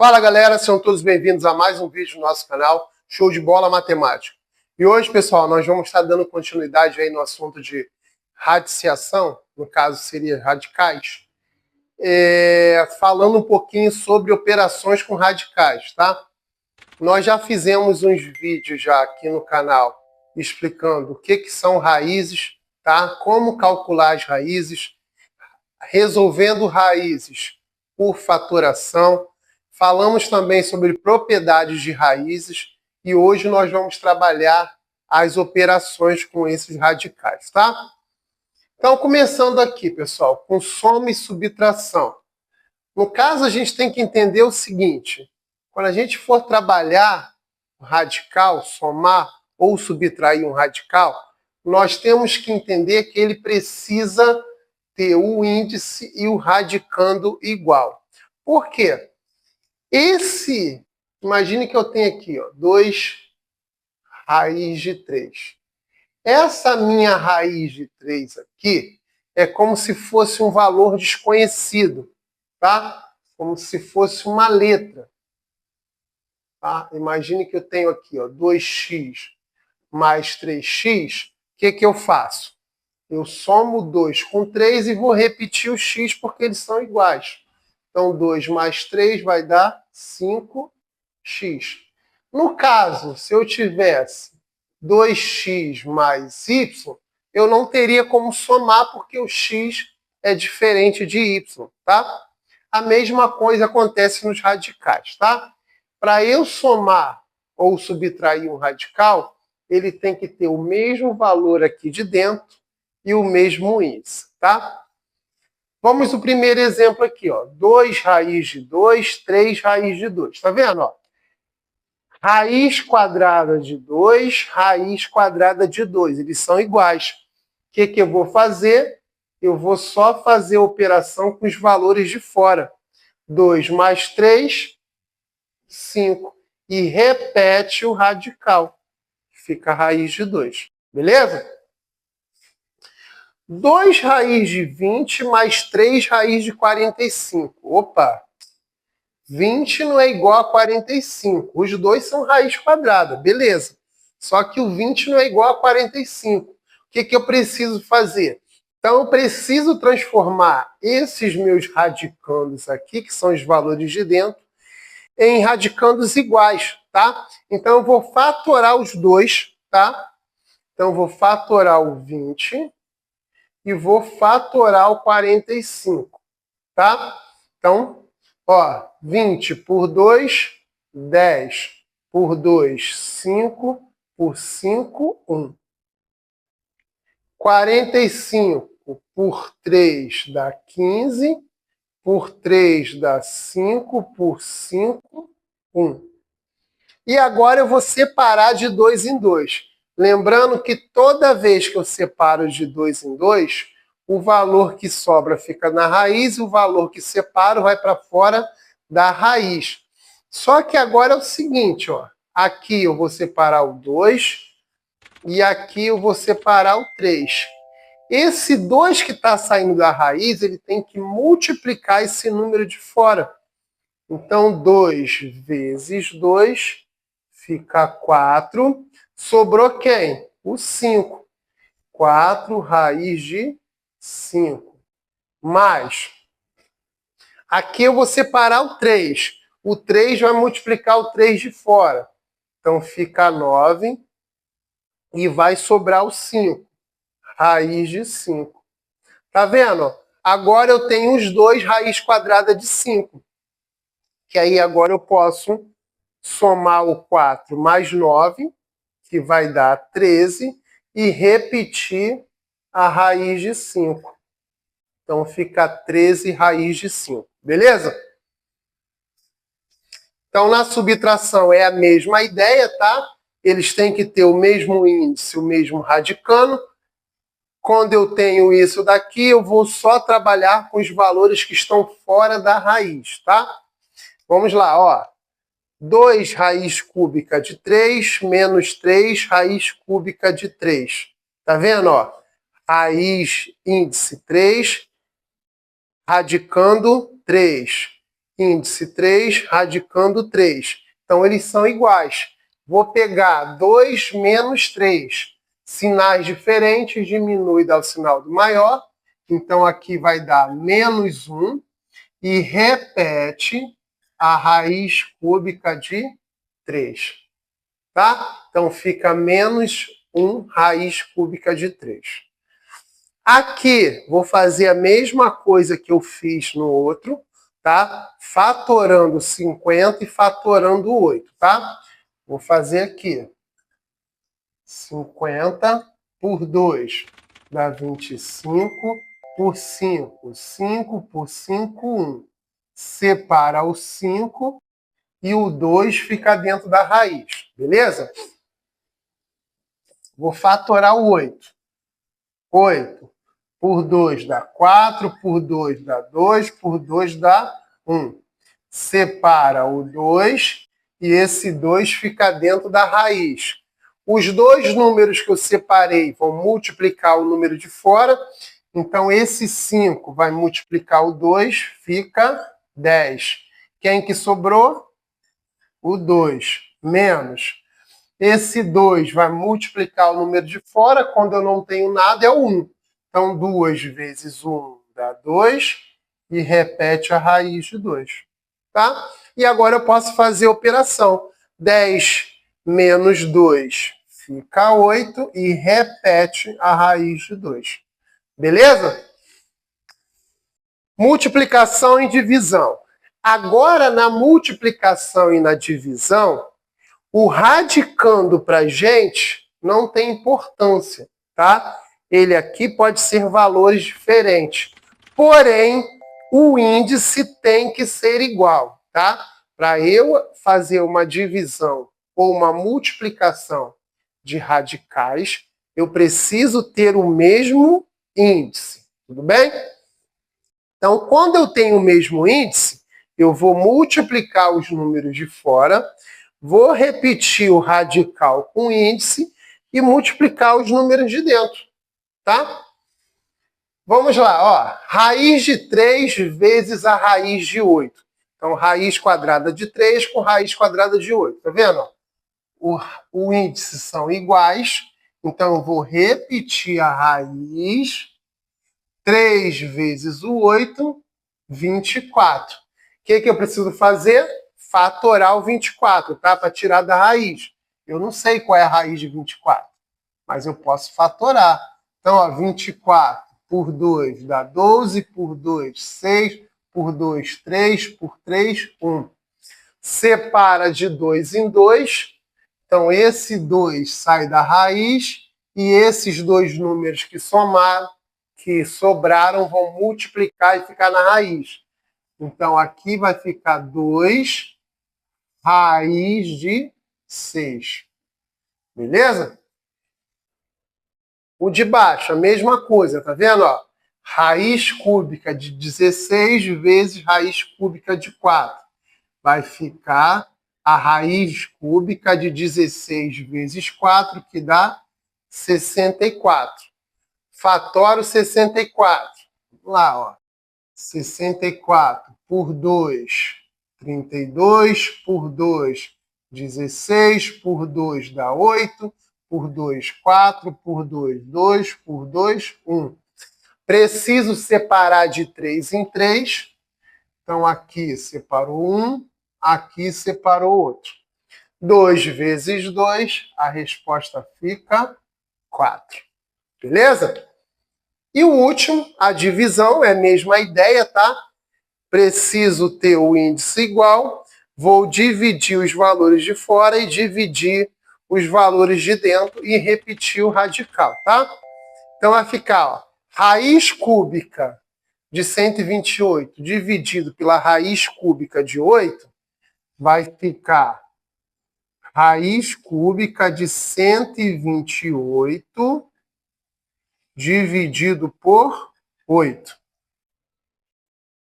Fala galera, sejam todos bem-vindos a mais um vídeo do nosso canal Show de Bola Matemática. E hoje, pessoal, nós vamos estar dando continuidade aí no assunto de radiciação, no caso seria radicais, falando um pouquinho sobre operações com radicais, tá? Nós já fizemos uns vídeos já aqui no canal explicando o que são raízes, tá? Como calcular as raízes, resolvendo raízes por fatoração. Falamos também sobre propriedades de raízes e hoje nós vamos trabalhar as operações com esses radicais, tá? Então, começando aqui, pessoal, com soma e subtração. No caso, a gente tem que entender o seguinte: quando a gente for trabalhar um radical, somar ou subtrair um radical, nós temos que entender que ele precisa ter o índice e o radicando igual. Por quê? Imagine que eu tenho aqui, ó, 2 raiz de 3. Essa minha raiz de 3 aqui é como se fosse um valor desconhecido, tá? Como se fosse uma letra. Tá? Imagine que eu tenho aqui, ó, 2x mais 3x. O que eu faço? Eu somo 2 com 3 e vou repetir o x porque eles são iguais. Então, 2 mais 3 vai dar 5x. No caso, se eu tivesse 2x mais y, eu não teria como somar porque o x é diferente de y, tá? A mesma coisa acontece nos radicais, tá? Para eu somar ou subtrair um radical, ele tem que ter o mesmo valor aqui de dentro e o mesmo índice, tá? Vamos no primeiro exemplo aqui, ó. 2 raiz de 2, 3 raiz de 2. Tá vendo, ó? Raiz quadrada de 2, raiz quadrada de 2. Eles são iguais. O que eu vou fazer? Eu vou só fazer a operação com os valores de fora. 2 mais 3, 5. E repete o radical. Fica a raiz de 2. Beleza? 2 raiz de 20 mais 3 raiz de 45. Opa! 20 não é igual a 45. Os dois são raiz quadrada, beleza. Só que o 20 não é igual a 45. O que eu preciso fazer? Então, eu preciso transformar esses meus radicandos aqui, que são os valores de dentro, em radicandos iguais, tá? Então, eu vou fatorar os dois, tá? Então, eu vou fatorar o 20 e vou fatorar o 45, tá? Então, ó, 20 por 2, 10 por 2, 5 por 5, 1. 45 por 3 dá 15, por 3 dá 5, por 5, 1. E agora eu vou separar de 2 em 2. Lembrando que toda vez que eu separo de 2 em 2, o valor que sobra fica na raiz e o valor que separo vai para fora da raiz. Só que agora é o seguinte, ó. Aqui eu vou separar o 2 e aqui eu vou separar o 3. Esse 2 que está saindo da raiz, ele tem que multiplicar esse número de fora. Então, 2 vezes 2 fica 4. Sobrou quem? O 5. 4 raiz de 5. Mais. Aqui eu vou separar o 3. O 3 vai multiplicar o 3 de fora. Então, fica 9. E vai sobrar o 5. Raiz de 5. Tá vendo? Agora eu tenho os dois raiz quadrada de 5. Que aí agora eu posso somar o 4 mais 9, que vai dar 13, e repetir a raiz de 5. Então fica 13 raiz de 5. Beleza? Então na subtração é a mesma ideia, tá? Eles têm que ter o mesmo índice, o mesmo radicando. Quando eu tenho isso daqui, eu vou só trabalhar com os valores que estão fora da raiz, tá? Vamos lá, ó. 2 raiz cúbica de 3 menos 3 raiz cúbica de 3. Tá vendo, ó? Raiz índice 3, radicando 3. índice 3, radicando 3. Então, eles são iguais. Vou pegar 2 menos 3. Sinais diferentes, diminui e dá o sinal do maior. Então, aqui vai dar menos 1 e repete a raiz cúbica de 3. Tá? Então, fica menos 1 raiz cúbica de 3. Aqui, vou fazer a mesma coisa que eu fiz no outro, tá? Fatorando 50 e fatorando 8, tá? Vou fazer aqui. 50 por 2 dá 25 por 5. 5 por 5, 1. Separa o 5 e o 2 fica dentro da raiz, beleza? Vou fatorar o 8. 8 por 2 dá 4, por 2 dá 2, por 2 dá 1. Separa o 2 e esse 2 fica dentro da raiz. Os dois números que eu separei vão multiplicar o número de fora. Então, esse 5 vai multiplicar o 2, fica 10. Quem que sobrou? O 2. Menos. Esse 2 vai multiplicar o número de fora. Quando eu não tenho nada, é o 1. Então, 2 vezes 1 dá 2 e repete a raiz de 2. Tá? E agora eu posso fazer a operação. 10 menos 2 fica 8 e repete a raiz de 2. Beleza? Multiplicação e divisão. Agora, na multiplicação e na divisão, o radicando para a gente não tem importância, tá? Ele aqui pode ser valores diferentes. Porém, o índice tem que ser igual, tá? Para eu fazer uma divisão ou uma multiplicação de radicais, eu preciso ter o mesmo índice, tudo bem? Então, quando eu tenho o mesmo índice, eu vou multiplicar os números de fora, vou repetir o radical com o índice e multiplicar os números de dentro, tá? Vamos lá, ó. Raiz de 3 vezes a raiz de 8. Então, raiz quadrada de 3 com raiz quadrada de 8. Tá vendo? O índice são iguais. Então, eu vou repetir a raiz. 3 vezes o 8, 24. O que eu preciso fazer? Fatorar o 24, tá? Para tirar da raiz. Eu não sei qual é a raiz de 24, mas eu posso fatorar. Então, ó, 24 por 2 dá 12, por 2, 6, por 2, 3, por 3, 1. Separa de 2 em 2. Então, esse 2 sai da raiz e esses dois números que sobraram vão multiplicar e ficar na raiz. Então, aqui vai ficar 2 raiz de 6. Beleza? O de baixo, a mesma coisa, tá vendo? Ó, raiz cúbica de 16 vezes raiz cúbica de 4. Vai ficar a raiz cúbica de 16 vezes 4, que dá 64. Fatora o 64. Vamos lá, ó. 64 por 2, 32, por 2, 16, por 2 dá 8, por 2, 4, por 2, 2, por 2, 1. Preciso separar de 3 em 3. Então, aqui separou 1, aqui separou outro. 2 vezes 2, a resposta fica 4. Beleza? E o último, a divisão, é a mesma ideia, tá? Preciso ter o índice igual, vou dividir os valores de fora e dividir os valores de dentro e repetir o radical, tá? Então vai ficar, ó, raiz cúbica de 128 dividido pela raiz cúbica de 8, vai ficar raiz cúbica de 128 dividido por 8.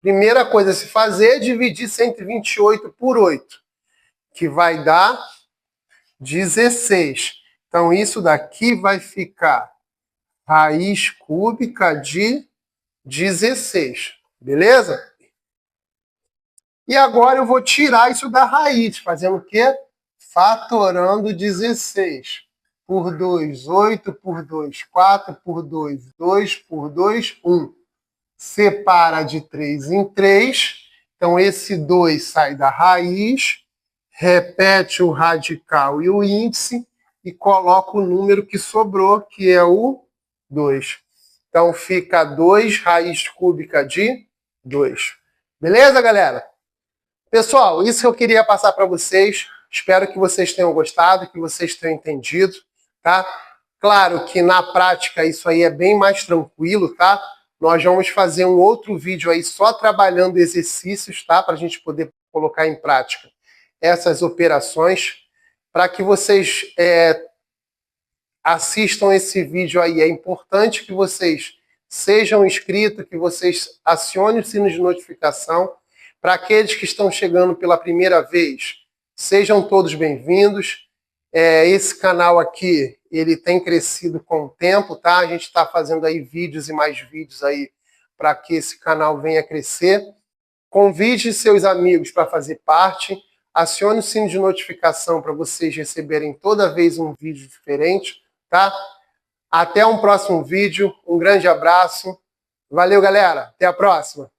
Primeira coisa a se fazer é dividir 128 por 8, que vai dar 16. Então, isso daqui vai ficar raiz cúbica de 16. Beleza? E agora eu vou tirar isso da raiz, fazendo o quê? Fatorando 16. Por 2, 8, por 2, 4, por 2, 2, por 2, 1. Separa de 3 em 3. Então, esse 2 sai da raiz, repete o radical e o índice e coloca o número que sobrou, que é o 2. Então, fica 2 raiz cúbica de 2. Beleza, galera? Pessoal, isso que eu queria passar para vocês. Espero que vocês tenham gostado, que vocês tenham entendido, tá? Claro que na prática isso aí é bem mais tranquilo, tá? Nós vamos fazer um outro vídeo aí só trabalhando exercícios, tá? Para a gente poder colocar em prática essas operações. Para que vocês assistam esse vídeo aí, é importante que vocês sejam inscritos, que vocês acionem o sino de notificação. Para aqueles que estão chegando pela primeira vez, sejam todos bem-vindos. Esse canal aqui, ele tem crescido com o tempo, tá? A gente está fazendo aí vídeos e mais vídeos aí para que esse canal venha crescer. Convide seus amigos para fazer parte. Acione o sino de notificação para vocês receberem toda vez um vídeo diferente, tá? Até um próximo vídeo. Um grande abraço. Valeu, galera. Até a próxima.